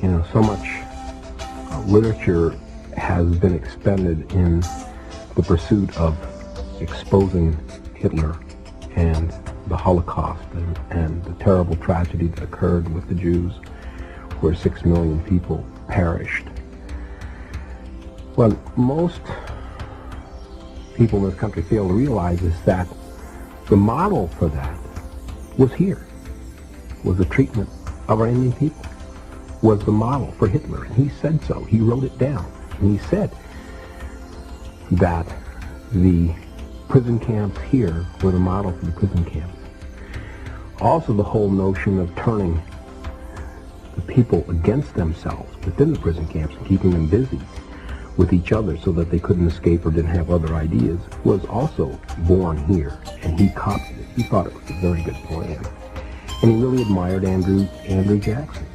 So much literature has been expended in the pursuit of exposing Hitler and the Holocaust and the terrible tragedy that occurred with the Jews, where 6 million people perished. What most people in this country fail to realize is that the model for that was here, was the treatment of our Indian people, was the model for Hitler. And he said so. He wrote it down. And he said that the prison camps here were the model for the prison camps. Also the whole notion of turning the people against themselves within the prison camps and keeping them busy with each other so that they couldn't escape or didn't have other ideas was also born here. And he copied it. He thought it was a very good plan. And he really admired Andrew Jackson.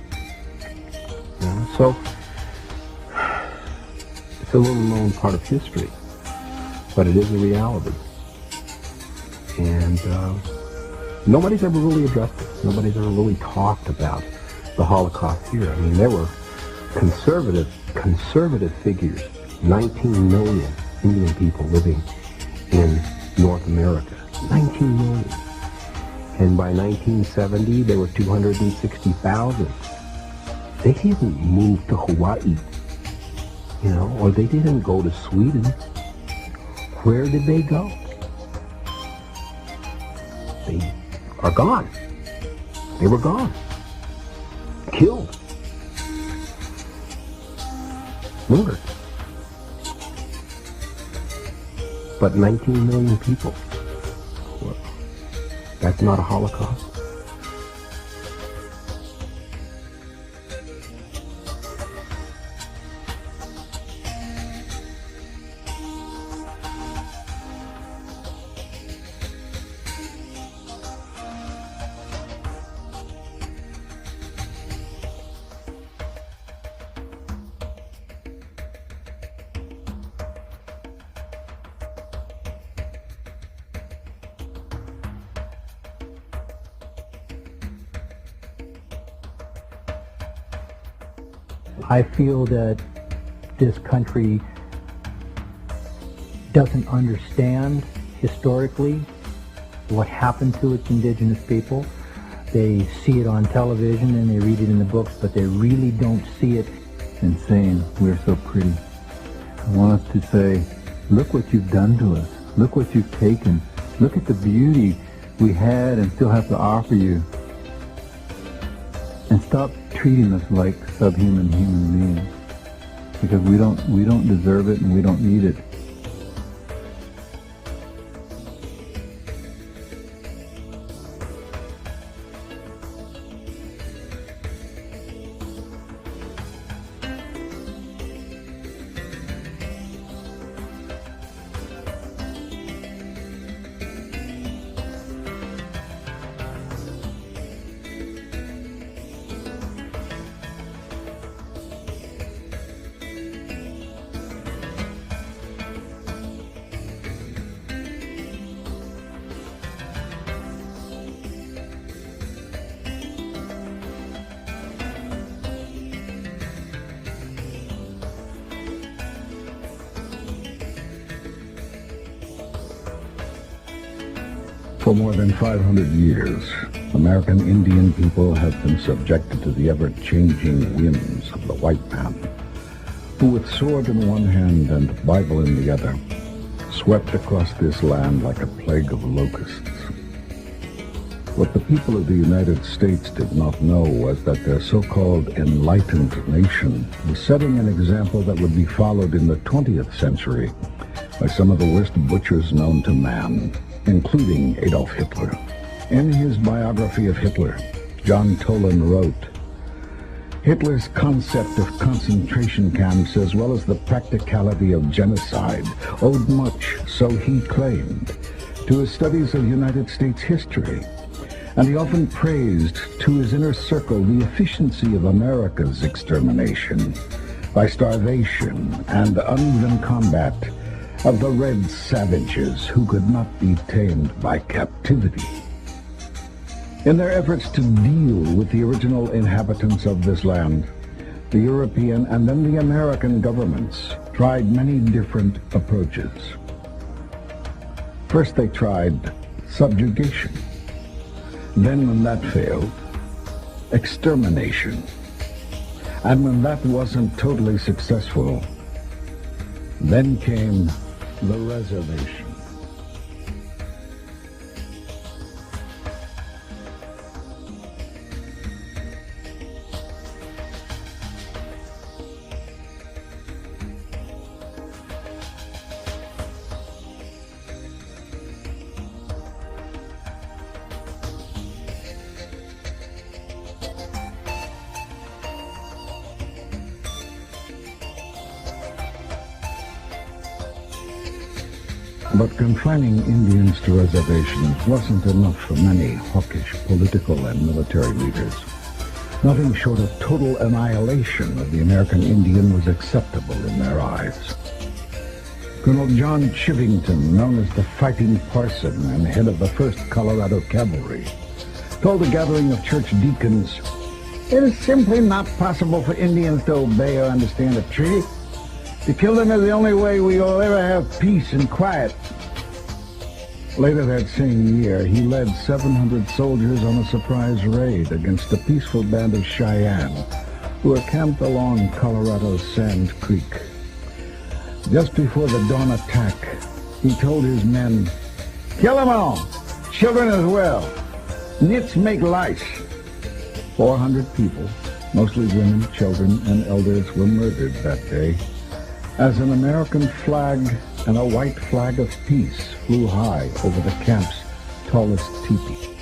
So it's a little known part of history, but it is a reality. And nobody's ever really addressed it. Nobody's ever really talked about the Holocaust here. I mean, there were conservative figures, 19 million Indian people living in North America. 19 million. And by 1970, there were 260,000. They didn't move to Hawaii, or they didn't go to Sweden. Where did they go? They are gone. They were gone. Killed. Murdered. But 19 million people. Well, that's not a Holocaust. I feel that this country doesn't understand historically what happened to its indigenous people. They see it on television and they read it in the books, but they really don't see it. And saying, we're so pretty. I want us to say, look what you've done to us. Look what you've taken. Look at the beauty we had and still have to offer you. And stop treating us like subhuman human beings, because we don't deserve it and we don't need it. For more than 500 years, American Indian people have been subjected to the ever-changing whims of the white man, who with sword in one hand and Bible in the other, swept across this land like a plague of locusts. What the people of the United States did not know was that their so-called enlightened nation was setting an example that would be followed in the 20th century by some of the worst butchers known to man, including Adolf Hitler. In his biography of Hitler, John Toland wrote, Hitler's concept of concentration camps as well as the practicality of genocide owed much, so he claimed, to his studies of United States history, and he often praised to his inner circle the efficiency of America's extermination by starvation and uneven combat of the red savages who could not be tamed by captivity. In their efforts to deal with the original inhabitants of this land, the European and then the American governments tried many different approaches. First they tried subjugation. Then when that failed, extermination. And when that wasn't totally successful, then came the reservation. But confining Indians to reservations wasn't enough for many hawkish political and military leaders. Nothing short of total annihilation of the American Indian was acceptable in their eyes. Colonel John Chivington, known as the Fighting Parson and head of the 1st Colorado Cavalry, told a gathering of church deacons, "It is simply not possible for Indians to obey or understand a treaty. To kill them is the only way we will ever have peace and quiet." Later that same year, he led 700 soldiers on a surprise raid against a peaceful band of Cheyenne who were camped along Colorado's Sand Creek. Just before the dawn attack, he told his men, "Kill them all, children as well. Nits make lice." 400 people, mostly women, children, and elders, were murdered that day, as an American flag and a white flag of peace flew high over the camp's tallest teepee.